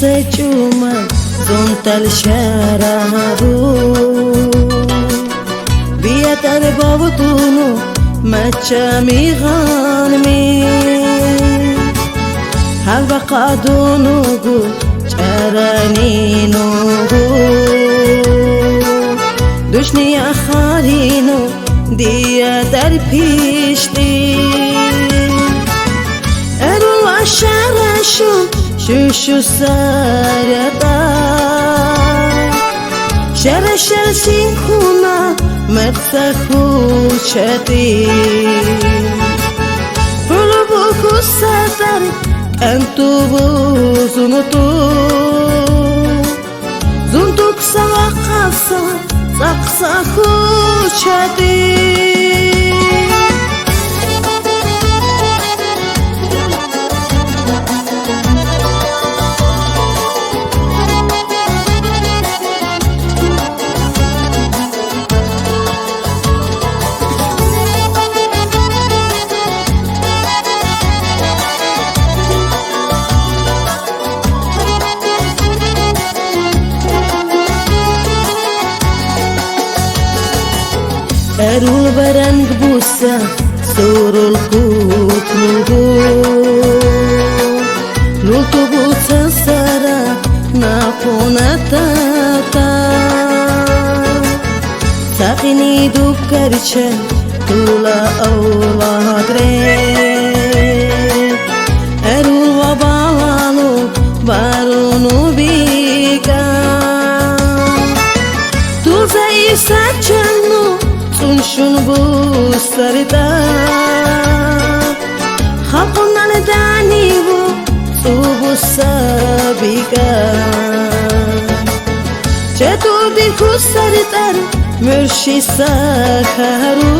سجوما زنتل شرابو بيتر بابتونو مچامي غانمي هل بقادونو گو چرانينو دشني آخرينو ديا در پیشتی ارو شرشون شوشو سردا شرشر سینخونا مرتخو چتی پلو بکو سدر انتو بوزونتو زندوک سوا قصا سقسا خو چتی ارو برنگ بوسا سورول کوت نولتو بوسا سارا ناقونا تاتا ساقيني دوب كرچه طولا اولاد ريب ارو وبالانو بارونو بيكا توزا ايسا چنو شون بو سردا خاقنا نداني بو صوبو سابقا جدو ديكو سردر مرشي ساكارو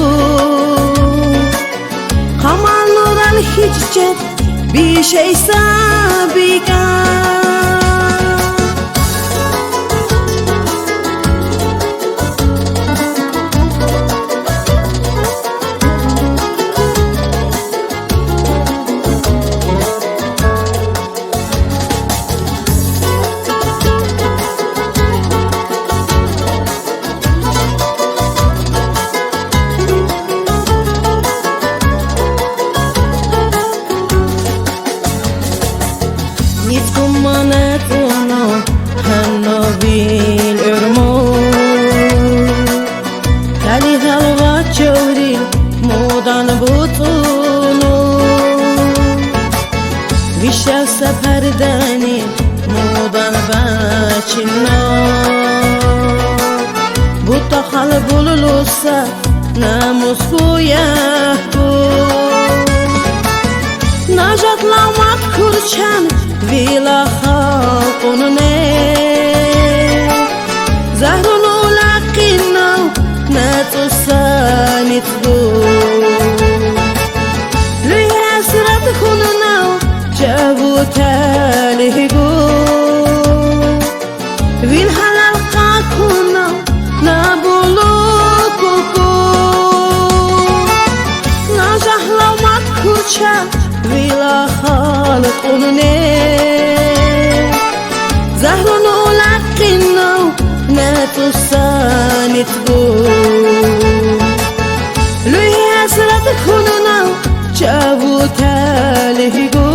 خمال نوران هججت بيشي سابقا Manetono hanno vil urmo Kali halva chori modan butuno Visha sapardani modan bachino Butta hal bululusa namus kuyahku Najat lamat kurchan vila خاقونه زهرونو لقينو ناتو سانيتو لي حسرت خوننو جابو تالهيغو ويل حلال قاكونو نابولو كوكو ناجحلو ماتكوچا ويلا خالقونه زهرونو لقينو ناتو سانيتو لوي حسرت خوننو جابو تالهيغو